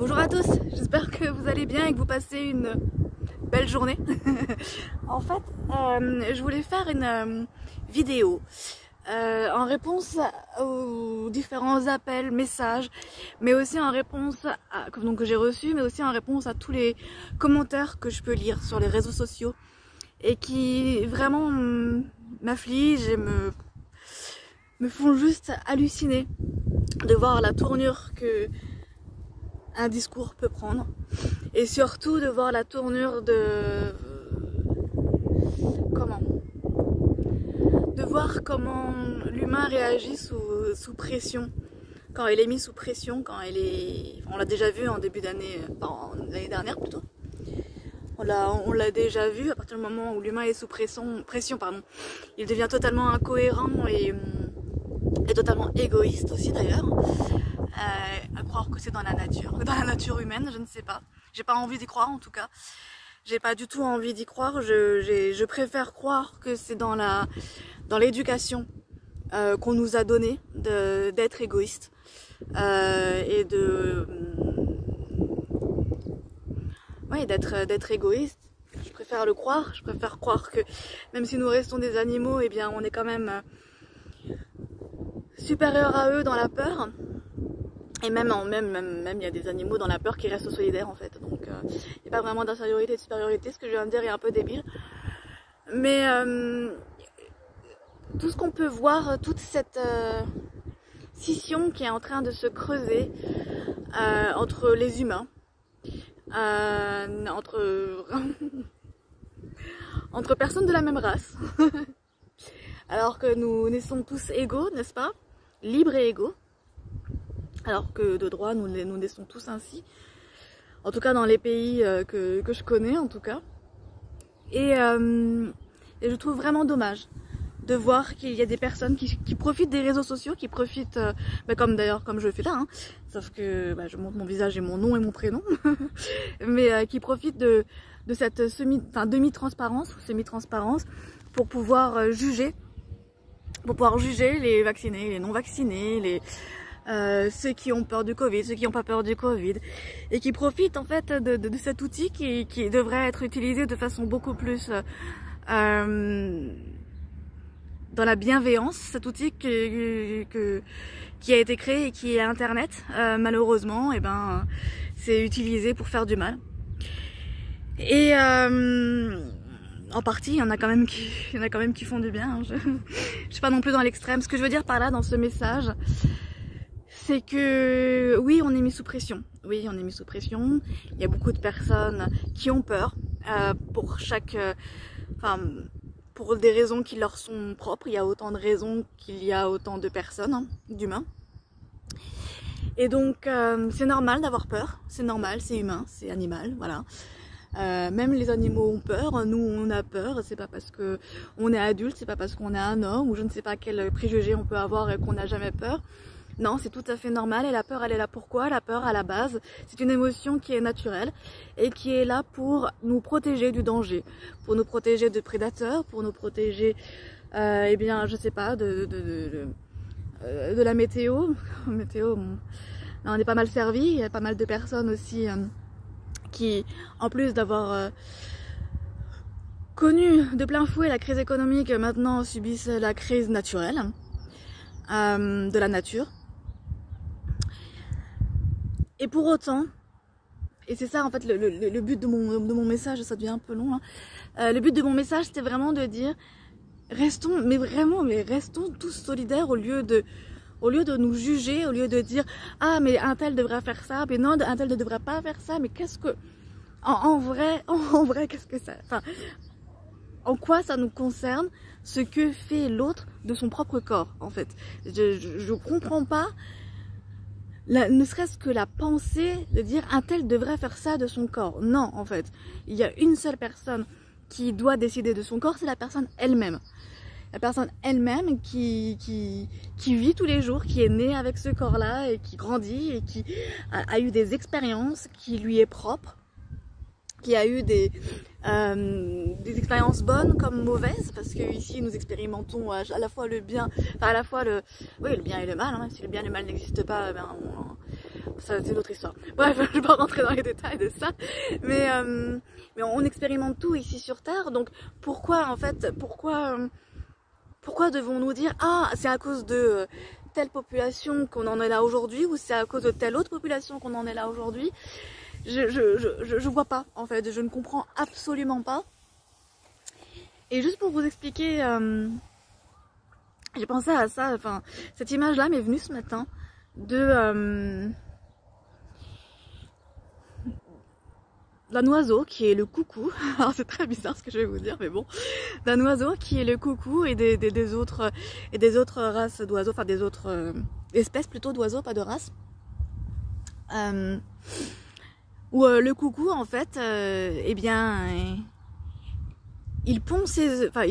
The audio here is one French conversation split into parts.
Bonjour à tous, j'espère que vous allez bien et que vous passez une belle journée. En fait, je voulais faire une vidéo en réponse aux différents appels, messages, mais aussi en réponse que j'ai reçus, mais aussi en réponse à tous les commentaires que je peux lire sur les réseaux sociaux et qui vraiment m'affligent et me font juste halluciner de voir la tournure que un discours peut prendre et surtout de voir la tournure de voir comment l'humain réagit sous pression, quand il est mis sous pression, quand il est, on l'a déjà vu en début d'année, l'année dernière plutôt, on l'a déjà vu à partir du moment où l'humain est sous pression, il devient totalement incohérent et totalement égoïste aussi d'ailleurs. À croire que c'est dans la nature humaine, je ne sais pas. J'ai pas envie d'y croire en tout cas. J'ai pas du tout envie d'y croire. Je préfère croire que c'est dans l'éducation qu'on nous a donné d'être égoïste et d'être égoïste. Je préfère le croire. Je préfère croire que même si nous restons des animaux, eh bien on est quand même supérieur à eux dans la peur. Et même il y a des animaux dans la peur qui restent solidaires en fait. Donc il n'y a pas vraiment d'infériorité et de supériorité. Ce que je viens de dire est un peu débile. Mais tout ce qu'on peut voir, toute cette scission qui est en train de se creuser entre les humains, entre personnes de la même race, alors que nous naissons tous égaux, n'est-ce pas? Libres et égaux. Alors que de droit, nous naissons tous ainsi. En tout cas dans les pays que je connais en tout cas. Et je trouve vraiment dommage de voir qu'il y a des personnes qui profitent des réseaux sociaux, qui profitent, comme je le fais là, hein, sauf que je montre mon visage et mon nom et mon prénom, mais qui profitent de cette demi-transparence ou semi-transparence pour pouvoir juger les vaccinés, les non vaccinés, ceux qui ont peur du Covid, ceux qui n'ont pas peur du Covid, et qui profitent en fait de cet outil qui devrait être utilisé de façon beaucoup plus dans la bienveillance, cet outil qui a été créé et qui est Internet, malheureusement, c'est utilisé pour faire du mal. Et en partie, il y en a quand même qui font du bien. Hein. Je suis pas non plus dans l'extrême. Ce que je veux dire par là, dans ce message, c'est que oui, on est mis sous pression. Oui, on est mis sous pression. Il y a beaucoup de personnes qui ont peur pour des raisons qui leur sont propres. Il y a autant de raisons qu'il y a autant de personnes, hein, d'humains. Et donc, c'est normal d'avoir peur. C'est normal, c'est humain, c'est animal, voilà. Même les animaux ont peur, nous on a peur, c'est pas parce que on est adulte, c'est pas parce qu'on est un homme ou je ne sais pas quel préjugé on peut avoir et qu'on n'a jamais peur. Non, c'est tout à fait normal et la peur elle est là pourquoi? La peur à la base, c'est une émotion qui est naturelle et qui est là pour nous protéger du danger, pour nous protéger de prédateurs, pour nous protéger, je sais pas, de la météo. Météo, bon, là, on est pas mal servi, il y a pas mal de personnes aussi qui, en plus d'avoir connu de plein fouet la crise économique, maintenant subissent la crise naturelle de la nature. Et pour autant, et c'est ça en fait le but de mon message, ça devient un peu long, hein. Le but de mon message c'était vraiment de dire restons tous solidaires au lieu de nous juger, au lieu de dire ah mais un tel devrait faire ça, mais non un tel ne devrait pas faire ça, mais qu'est-ce que en vrai qu'est-ce que ça, en quoi ça nous concerne ce que fait l'autre de son propre corps en fait. Je comprends pas ne serait-ce que la pensée de dire un tel devrait faire ça de son corps. Non en fait, il y a une seule personne qui doit décider de son corps, c'est la personne elle-même. La personne elle-même qui vit tous les jours, qui est née avec ce corps-là et qui grandit et qui a eu des expériences qui lui est propre, qui a eu des expériences bonnes comme mauvaises, parce que ici nous expérimentons à la fois le bien, enfin à la fois le bien et le mal, hein, même si le bien et le mal n'existent pas, Ça, c'est une autre histoire. Bref, je vais pas rentrer dans les détails de ça. Mais on expérimente tout ici sur Terre. Donc, pourquoi, en fait, pourquoi devons-nous dire, ah, c'est à cause de telle population qu'on en est là aujourd'hui, ou c'est à cause de telle autre population qu'on en est là aujourd'hui? Je vois pas, en fait. Je ne comprends absolument pas. Et juste pour vous expliquer, j'ai pensé à ça, enfin, cette image-là m'est venue ce matin d'un oiseau qui est le coucou. Alors c'est très bizarre ce que je vais vous dire, mais bon, d'un oiseau qui est le coucou et des autres races d'oiseaux, enfin des autres espèces plutôt d'oiseaux, pas de races. Où le coucou en fait, eh bien, il pond ses œufs, enfin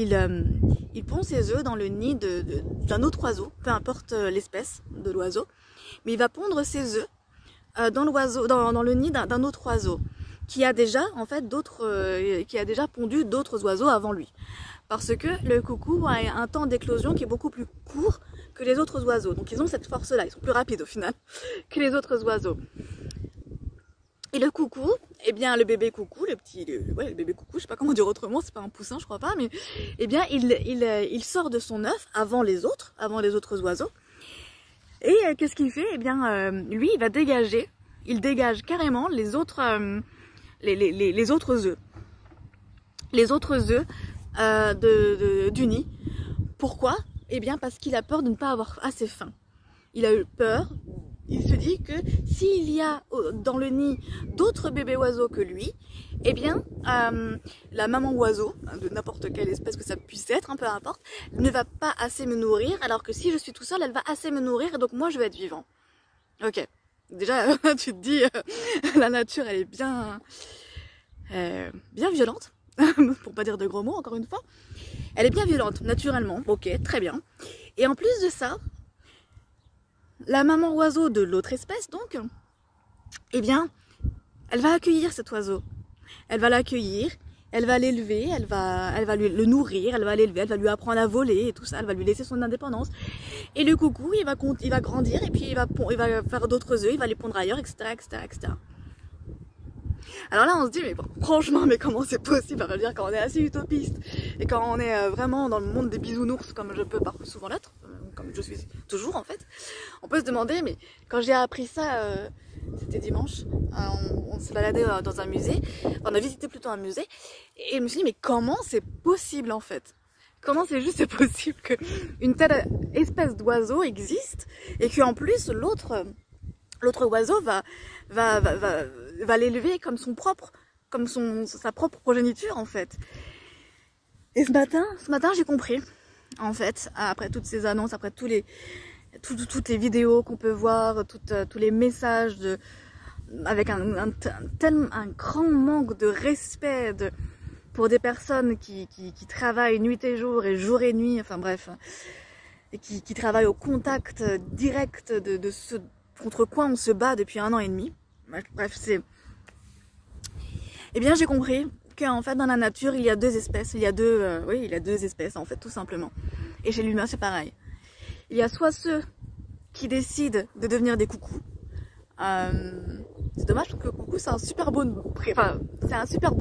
il pond ses œufs dans le nid d'un autre oiseau, peu importe l'espèce de l'oiseau, mais il va pondre ses œufs dans le nid d'un autre oiseau qui a déjà en fait qui a déjà pondu d'autres oiseaux avant lui, parce que le coucou a un temps d'éclosion qui est beaucoup plus court que les autres oiseaux, donc ils ont cette force là, ils sont plus rapides au final que les autres oiseaux. Et le coucou, eh bien le bébé coucou, le bébé coucou, je sais pas comment dire autrement, c'est pas un poussin je crois pas, mais eh bien il sort de son œuf avant les autres oiseaux. Et qu'est-ce qu'il fait? Eh bien lui il va dégager, il dégage carrément les autres les autres œufs. Les autres œufs du nid. Pourquoi? Eh bien parce qu'il a peur de ne pas avoir assez faim. Il a eu peur. Il se dit que s'il y a dans le nid d'autres bébés oiseaux que lui, eh bien, la maman oiseau, de n'importe quelle espèce que ça puisse être, peu importe, ne va pas assez me nourrir, alors que si je suis tout seul, elle va assez me nourrir, et donc moi je vais être vivant. Ok, déjà tu te dis, la nature elle est bien violente, pour pas dire de gros mots encore une fois. Elle est bien violente, naturellement, ok, très bien. Et en plus de ça, la maman oiseau de l'autre espèce, donc, eh bien, elle va accueillir cet oiseau. Elle va l'accueillir, elle va l'élever, elle va le nourrir, elle va l'élever, elle va lui apprendre à voler et tout ça, elle va lui laisser son indépendance. Et le coucou, il va grandir et puis il va faire d'autres œufs, il va les pondre ailleurs, etc., etc., etc. Alors là, on se dit, mais bon, franchement, mais comment c'est possible? Je veux dire, quand on est assez utopiste et quand on est vraiment dans le monde des bisounours, comme je peux parfois souvent l'être, comme je suis toujours en fait, on peut se demander, mais quand j'ai appris ça, c'était dimanche, on s'est baladé dans un musée, on a visité plutôt un musée, et je me suis dit, mais comment c'est possible en fait? Comment c'est juste possible qu'une telle espèce d'oiseau existe et qu'en plus l'autre oiseau va l'élever comme sa propre progéniture en fait. Et ce matin j'ai compris en fait, après toutes ces annonces, après toutes les vidéos qu'on peut voir, tous les messages avec un grand manque de respect pour des personnes qui travaillent nuit et jour et nuit, enfin bref, et qui travaillent au contact direct de ce contre quoi on se bat depuis 1 an et demi. Bref, eh bien j'ai compris qu'en fait dans la nature il y a deux espèces, il y a deux espèces en fait tout simplement. Et chez l'humain c'est pareil. Il y a soit ceux qui décident de devenir des coucous. C'est dommage parce que coucou c'est un super beau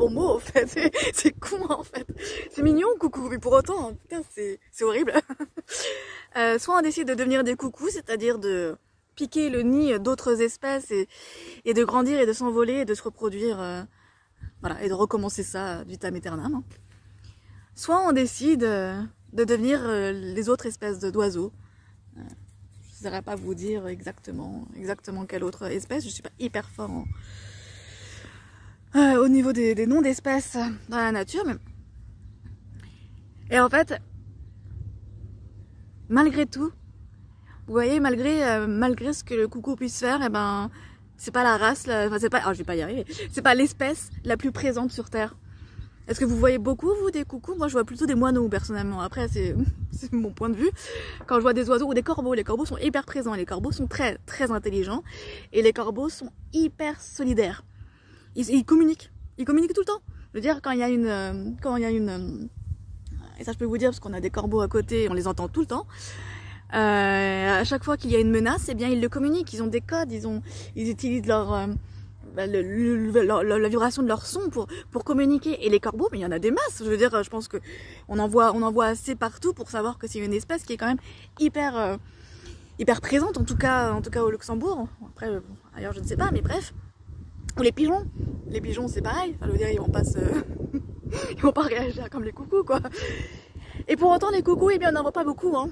mot en fait. C'est con en fait. C'est mignon coucou, mais pour autant putain c'est horrible. Soit on décide de devenir des coucous, c'est-à-dire de piquer le nid d'autres espèces et de grandir et de s'envoler et de se reproduire, voilà, et de recommencer ça vitam aeternam. Hein. Soit on décide de devenir les autres espèces d'oiseaux. Je ne saurais pas vous dire exactement quelle autre espèce, je suis pas hyper fort au niveau des noms d'espèces dans la nature. Mais... Et en fait, malgré tout, vous voyez, malgré ce que le coucou puisse faire, eh ben, c'est pas la race, je vais pas y arriver, c'est pas l'espèce la plus présente sur Terre. Est-ce que vous voyez beaucoup, vous, des coucous? Moi, je vois plutôt des moineaux, personnellement. Après, c'est mon point de vue. Quand je vois des oiseaux ou des corbeaux, les corbeaux sont hyper présents. Les corbeaux sont très, très intelligents. Et les corbeaux sont hyper solidaires. Ils communiquent. Ils communiquent tout le temps. Je veux dire, quand il y a une... Et ça, je peux vous dire, parce qu'on a des corbeaux à côté, on les entend tout le temps. À chaque fois qu'il y a une menace, eh bien ils le communiquent, ils ont des codes, ils utilisent la vibration de leur son pour communiquer. Et les corbeaux, mais il y en a des masses. Je veux dire, je pense que on en voit assez partout pour savoir que c'est une espèce qui est quand même hyper présente, en tout cas au Luxembourg. Après, ailleurs je ne sais pas, mais bref. Ou les pigeons. Les pigeons, c'est pareil. Enfin, je veux dire, ils vont pas ils vont pas réagir comme les coucous, quoi. Et pour autant, les coucous, eh bien, on n'en voit pas beaucoup, hein.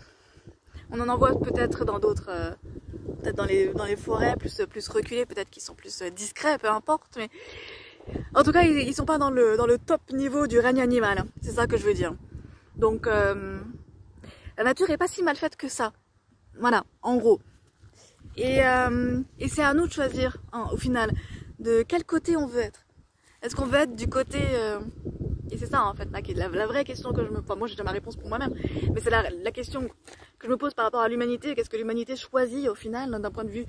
On en voit peut-être dans d'autres, peut-être dans les forêts plus reculées, peut-être qu'ils sont plus discrets, peu importe. Mais en tout cas, ils sont pas dans le top niveau du règne animal. C'est ça que je veux dire. Donc, la nature est pas si mal faite que ça. Voilà, en gros. Et c'est à nous de choisir, hein, au final, de quel côté on veut être. Est-ce qu'on veut être du côté... Et c'est ça en fait, la vraie question que je me pose. Moi j'ai déjà ma réponse pour moi-même, mais c'est la question que je me pose par rapport à l'humanité. Qu'est-ce que l'humanité choisit au final, d'un point de vue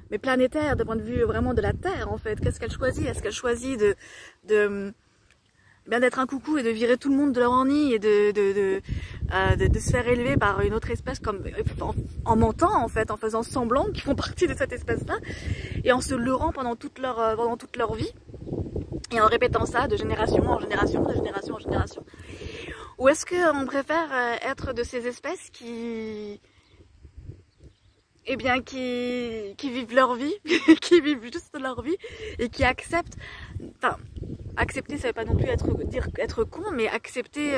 mais planétaire, d'un point de vue vraiment de la Terre en fait. Qu'est-ce qu'elle choisit? Est-ce qu'elle choisit bien d'être un coucou et de virer tout le monde de leur nid et de se faire élever par une autre espèce comme en mentant en fait, en faisant semblant qu'ils font partie de cette espèce-là et en se leurrant pendant toute leur vie et en répétant ça de génération en génération, de génération en génération? Ou est-ce qu'on préfère être de ces espèces qui vivent leur vie, qui vivent juste leur vie et qui acceptent, enfin, accepter ça veut pas non plus être con, mais accepter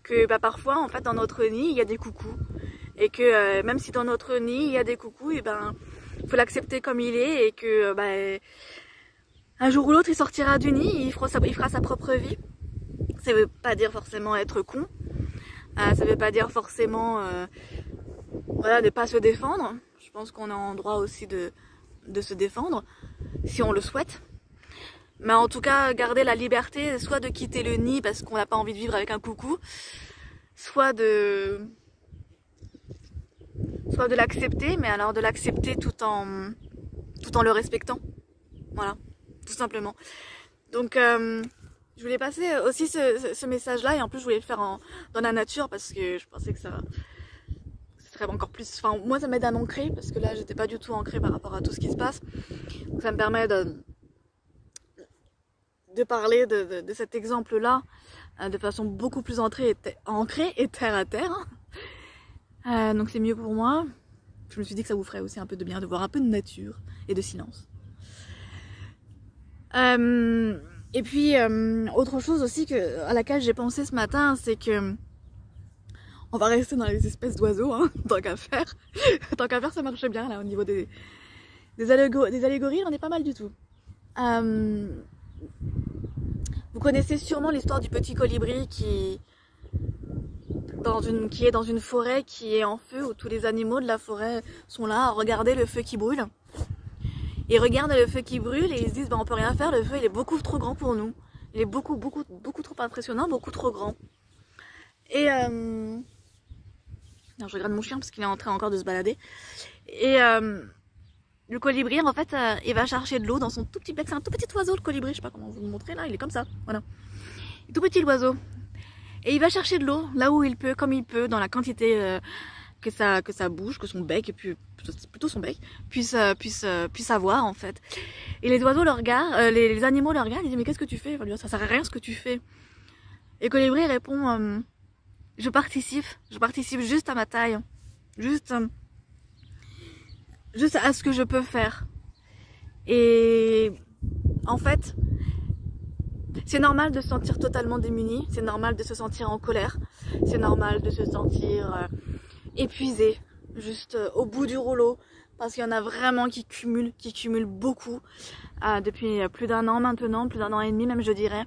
que parfois en fait dans notre nid il y a des coucous et que même si dans notre nid il y a des coucous, et faut l'accepter comme il est et que un jour ou l'autre il sortira du nid, il fera sa propre vie. Ça veut pas dire forcément être con, ça veut pas dire forcément voilà, de pas se défendre. Je pense qu'on est en droit aussi de se défendre si on le souhaite. Mais en tout cas, garder la liberté, soit de quitter le nid parce qu'on n'a pas envie de vivre avec un coucou, soit de l'accepter, mais alors de l'accepter tout en le respectant. Voilà, tout simplement. Donc, je voulais passer aussi ce message-là, et en plus je voulais le faire dans la nature parce que je pensais que ça serait encore plus... Enfin, moi ça m'aide à m'ancrer parce que là j'étais pas du tout ancrée par rapport à tout ce qui se passe. Donc ça me permet de parler de cet exemple-là de façon beaucoup plus ancrée et terre à terre. Donc c'est mieux pour moi. Je me suis dit que ça vous ferait aussi un peu de bien de voir un peu de nature et de silence. Et puis autre chose aussi à laquelle j'ai pensé ce matin, c'est que on va rester dans les espèces d'oiseaux, hein, tant qu'à faire. Tant qu'à faire, ça marche bien là au niveau des allégories, on est pas mal du tout. Vous connaissez sûrement l'histoire du petit colibri qui est dans une forêt qui est en feu, où tous les animaux de la forêt sont là à regarder le feu qui brûle. Ils regardent le feu qui brûle et ils se disent on peut rien faire, le feu il est beaucoup trop grand pour nous. Il est beaucoup trop impressionnant, beaucoup trop grand. Et non, je regarde mon chien parce qu'il est en train encore de se balader. Et le colibri en fait il va chercher de l'eau dans son tout petit bec. C'est un tout petit oiseau le colibri, je sais pas comment vous le montrer là, il est comme ça, voilà. Il est tout petit l'oiseau. Et il va chercher de l'eau là où il peut, comme il peut, dans la quantité que sa bouche, que son bec, et puis plutôt son bec, puisse avoir en fait. Et les oiseaux le regardent, les animaux le regardent, ils disent mais qu'est-ce que tu fais? Enfin, ça sert à rien ce que tu fais. Et colibri répond je participe juste à ma taille, juste à ce que je peux faire. Et en fait, c'est normal de se sentir totalement démuni, c'est normal de se sentir en colère, c'est normal de se sentir épuisé, juste au bout du rouleau, parce qu'il y en a vraiment qui cumulent beaucoup depuis plus d'un an maintenant, plus d'un an et demi même je dirais,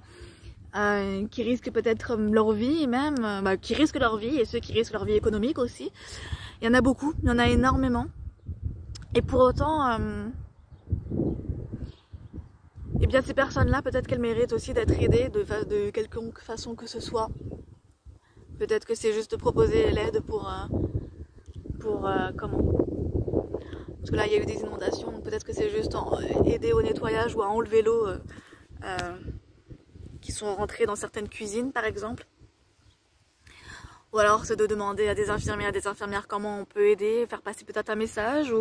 qui risquent peut-être leur vie même, qui risquent leur vie, et ceux qui risquent leur vie économique aussi. Il y en a beaucoup, il y en a énormément. Et pour autant, eh bien ces personnes-là, peut-être qu'elles méritent aussi d'être aidées de quelconque façon que ce soit. Peut-être que c'est juste proposer l'aide pour comment? Parce que là il y a eu des inondations, donc peut-être que c'est juste aider au nettoyage ou à enlever l'eau qui sont rentrées dans certaines cuisines par exemple. Ou alors c'est de demander à des infirmières comment on peut aider, faire passer peut-être un message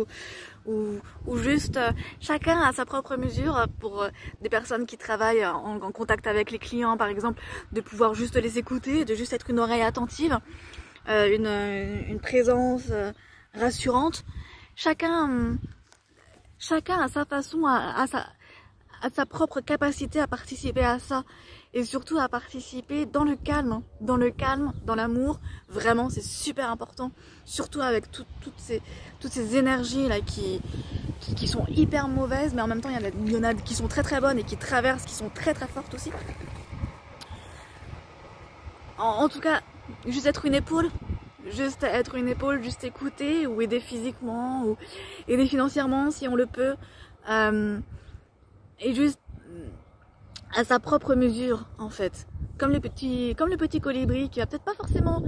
ou juste chacun à sa propre mesure pour des personnes qui travaillent en contact avec les clients par exemple, de pouvoir juste les écouter, de juste être une oreille attentive, une présence rassurante. Chacun a sa façon, à sa propre capacité à participer à ça. Et surtout à participer dans le calme, dans l'amour. Vraiment, c'est super important. Surtout avec toutes ces énergies là qui sont hyper mauvaises, mais en même temps, il y en a qui sont très très bonnes et qui traversent, qui sont très très fortes aussi. En tout cas, juste être une épaule, juste écouter ou aider physiquement ou aider financièrement si on le peut. Et juste à sa propre mesure en fait, comme le petit colibri qui va peut-être pas forcément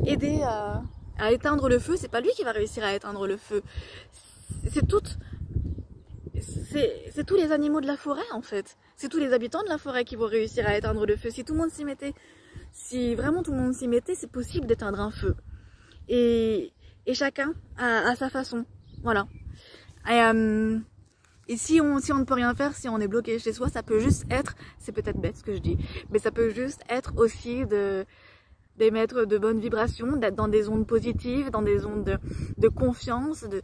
aider à éteindre le feu, c'est pas lui qui va réussir à éteindre le feu, c'est tous les animaux de la forêt en fait, c'est tous les habitants de la forêt qui vont réussir à éteindre le feu. Si tout le monde s'y mettait, si vraiment tout le monde s'y mettait, c'est possible d'éteindre un feu, et chacun à sa façon, voilà. Et si on ne peut rien faire, si on est bloqué chez soi, ça peut juste être, c'est peut-être bête ce que je dis, mais ça peut juste être aussi d'émettre de bonnes vibrations, d'être dans des ondes positives, dans des ondes de confiance, de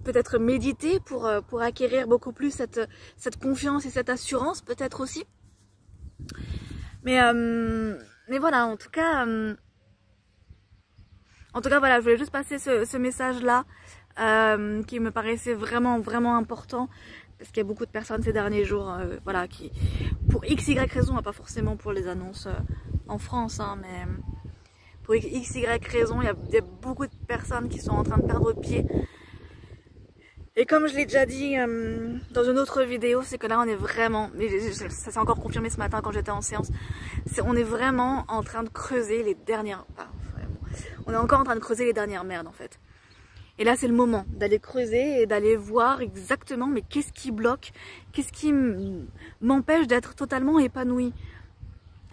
peut-être méditer pour acquérir beaucoup plus cette confiance et cette assurance, peut-être aussi. Mais voilà, en tout cas voilà, je voulais juste passer ce message-là. Qui me paraissait vraiment vraiment important, parce qu'il y a beaucoup de personnes ces derniers jours voilà, qui pour XY raison, pas forcément pour les annonces en France, hein, mais pour XY raison, il y a beaucoup de personnes qui sont en train de perdre pied. Et comme je l'ai déjà dit dans une autre vidéo, c'est que là on est vraiment, ça s'est encore confirmé ce matin quand j'étais en séance, on est vraiment en train de creuser les dernières, on est encore en train de creuser les dernières merdes en fait. Et là, c'est le moment d'aller creuser et d'aller voir exactement, mais qu'est-ce qui bloque, qu'est-ce qui m'empêche d'être totalement épanouie,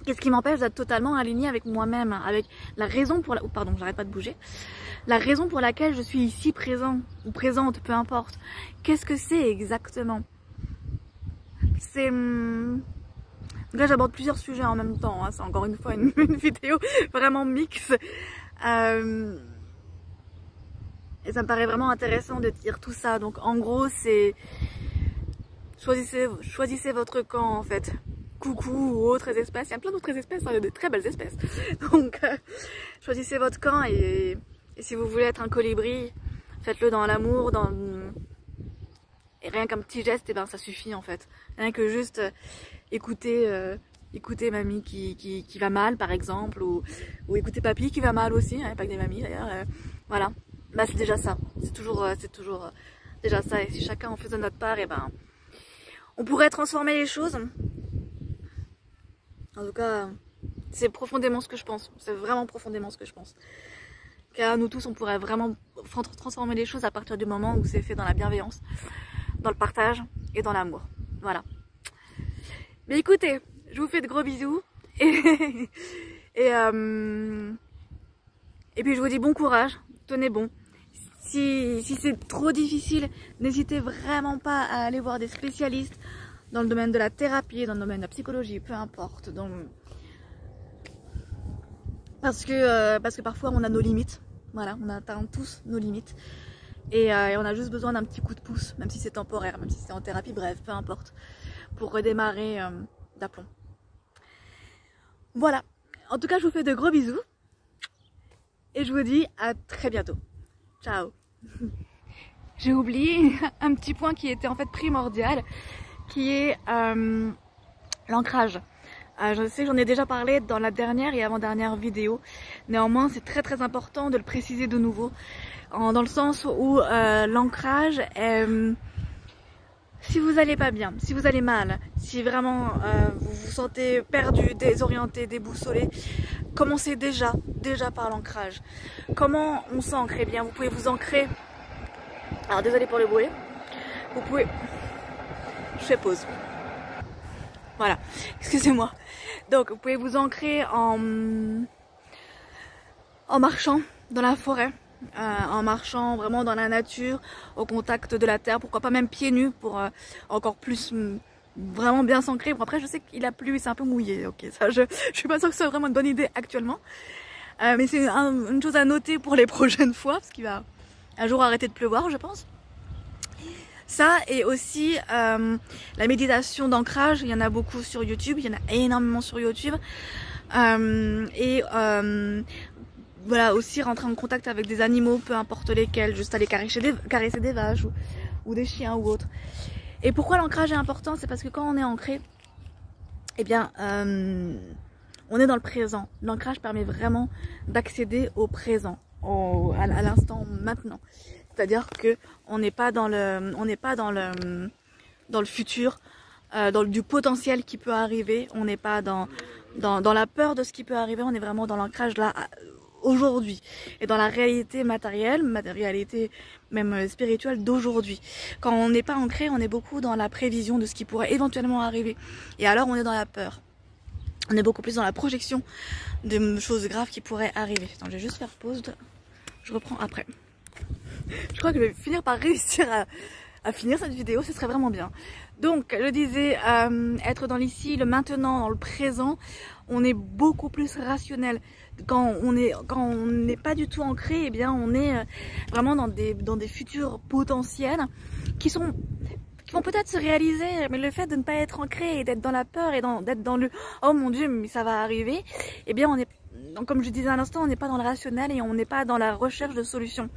qu'est-ce qui m'empêche d'être totalement alignée avec moi-même, avec la raison pour la... Oh, pardon, j'arrête pas de bouger. La raison pour laquelle je suis ici présent ou présente, peu importe. Qu'est-ce que c'est exactement? C'est... Là, j'aborde plusieurs sujets en même temps, hein. C'est encore une fois une vidéo vraiment mixte. Et ça me paraît vraiment intéressant de dire tout ça. Donc en gros, c'est choisissez votre camp en fait. Coucou ou autres espèces. Il y a plein d'autres espèces, hein, il y a de très belles espèces. Donc choisissez votre camp et si vous voulez être un colibri, faites-le dans l'amour, et rien qu'un petit geste, et ben ça suffit en fait. Rien que juste écouter mamie qui va mal par exemple, ou écouter papy qui va mal aussi, hein, pas que des mamies d'ailleurs. Voilà. Bah c'est déjà ça, c'est toujours déjà ça, et si chacun en faisait notre part, et ben on pourrait transformer les choses. En tout cas, c'est profondément ce que je pense, c'est vraiment profondément ce que je pense. Car nous tous, on pourrait vraiment transformer les choses à partir du moment où c'est fait dans la bienveillance, dans le partage et dans l'amour. Voilà. Mais écoutez, je vous fais de gros bisous et puis je vous dis bon courage, tenez bon. Si c'est trop difficile, n'hésitez vraiment pas à aller voir des spécialistes dans le domaine de la thérapie, dans le domaine de la psychologie, peu importe. Donc, parce que parfois on a nos limites, voilà, on atteint tous nos limites. Et on a juste besoin d'un petit coup de pouce, même si c'est temporaire, même si c'est en thérapie, bref, peu importe, pour redémarrer d'aplomb. Voilà, en tout cas je vous fais de gros bisous et je vous dis à très bientôt. Ciao. J'ai oublié un petit point qui était en fait primordial, qui est l'ancrage. Je sais que j'en ai déjà parlé dans la dernière et avant-dernière vidéo, néanmoins c'est très très important de le préciser de nouveau, dans le sens où l'ancrage est... Si vous allez pas bien, si vous allez mal, si vraiment vous vous sentez perdu, désorienté, déboussolé, commencez déjà par l'ancrage. Comment on s'ancre? Eh bien, vous pouvez vous ancrer. Alors désolé pour le bruit. Vous pouvez. Je fais pause. Voilà. Excusez-moi. Donc vous pouvez vous ancrer en marchant dans la forêt, en marchant vraiment dans la nature, au contact de la terre, pourquoi pas même pieds nus pour encore plus vraiment bien s'ancrer. Bon, après je sais qu'il a plu et c'est un peu mouillé, ok, ça je suis pas sûre que ce soit vraiment une bonne idée actuellement, mais c'est une chose à noter pour les prochaines fois, parce qu'il va un jour arrêter de pleuvoir je pense. Ça, et aussi la méditation d'ancrage, il y en a beaucoup sur YouTube, il y en a énormément sur YouTube. Voilà, aussi rentrer en contact avec des animaux, peu importe lesquels, juste aller caresser des vaches ou des chiens ou autres. Et pourquoi l'ancrage est important? C'est parce que quand on est ancré, eh bien, on est dans le présent. L'ancrage permet vraiment d'accéder au présent, à l'instant maintenant. C'est-à-dire que on n'est pas dans le futur, du potentiel qui peut arriver. On n'est pas dans la peur de ce qui peut arriver. On est vraiment dans l'ancrage là, aujourd'hui, et dans la réalité matérielle, réalité même spirituelle d'aujourd'hui. Quand on n'est pas ancré, on est beaucoup dans la prévision de ce qui pourrait éventuellement arriver. Et alors on est dans la peur. On est beaucoup plus dans la projection de choses graves qui pourraient arriver. Attends, je vais juste faire pause. Je reprends après. Je crois que je vais finir par réussir à finir cette vidéo, ce serait vraiment bien. Donc, je disais, être dans l'ici, le maintenant, dans le présent, on est beaucoup plus rationnel. Quand on n'est pas du tout ancré, eh bien, on est vraiment dans des futurs potentiels qui vont peut-être se réaliser, mais le fait de ne pas être ancré et d'être dans la peur et d'être dans le « oh mon Dieu, mais ça va arriver », eh bien, comme je disais à l'instant, on n'est pas dans le rationnel et on n'est pas dans la recherche de solutions.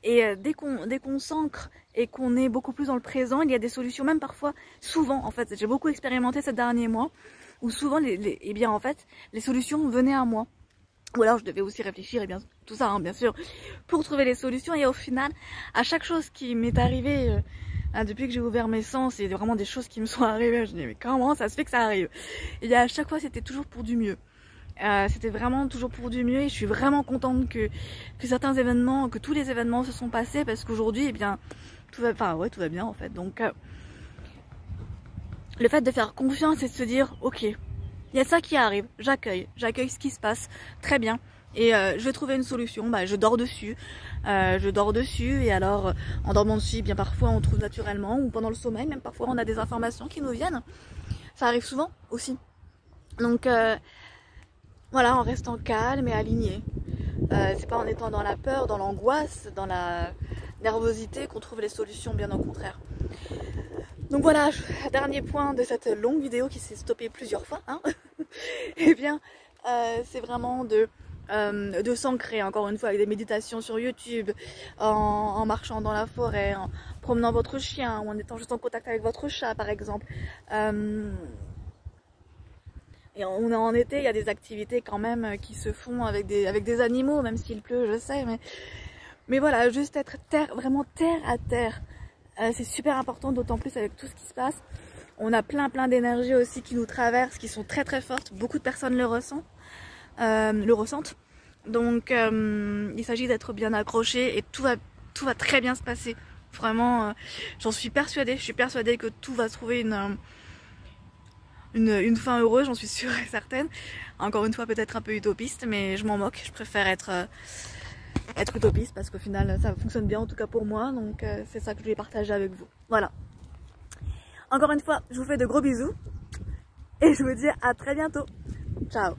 Et dès qu'on s'ancre et qu'on est beaucoup plus dans le présent, il y a des solutions, même parfois, souvent en fait, j'ai beaucoup expérimenté ces derniers mois, où souvent, eh bien en fait, les solutions venaient à moi. Ou alors je devais aussi réfléchir, et bien tout ça, hein, bien sûr, pour trouver les solutions. Et au final, à chaque chose qui m'est arrivée, depuis que j'ai ouvert mes sens, il y a vraiment des choses qui me sont arrivées, je me dis mais comment ça se fait que ça arrive? Et à chaque fois, c'était toujours pour du mieux. C'était vraiment toujours pour du mieux et je suis vraiment contente que certains événements, que tous les événements se sont passés, parce qu'aujourd'hui, eh bien, tout va bien en fait. Donc, le fait de faire confiance et de se dire, ok, il y a ça qui arrive, j'accueille ce qui se passe, très bien. Et je vais trouver une solution, je dors dessus, et alors en dormant dessus, bien parfois on trouve naturellement, ou pendant le sommeil, même parfois on a des informations qui nous viennent. Ça arrive souvent aussi. Donc, voilà, en restant calme et aligné. C'est pas en étant dans la peur, dans l'angoisse, dans la nervosité qu'on trouve les solutions, bien au contraire. Donc voilà, dernier point de cette longue vidéo qui s'est stoppée plusieurs fois. Hein. Eh bien, c'est vraiment de s'ancrer, encore une fois, avec des méditations sur YouTube, en marchant dans la forêt, en promenant votre chien, ou en étant juste en contact avec votre chat, par exemple. Et on est en été, il y a des activités quand même qui se font avec des animaux, même s'il pleut, je sais. Mais voilà, juste être vraiment terre à terre. C'est super important, d'autant plus avec tout ce qui se passe. On a plein d'énergies aussi qui nous traversent, qui sont très fortes. Beaucoup de personnes le ressentent. Donc il s'agit d'être bien accroché et tout va très bien se passer. Vraiment, j'en suis persuadée. Je suis persuadée que tout va trouver une fin heureuse, j'en suis sûre et certaine. Encore une fois, peut-être un peu utopiste, mais je m'en moque. Je préfère être utopiste parce qu'au final, ça fonctionne bien, en tout cas pour moi. Donc, c'est ça que je voulais partager avec vous. Voilà. Encore une fois, je vous fais de gros bisous et je vous dis à très bientôt. Ciao.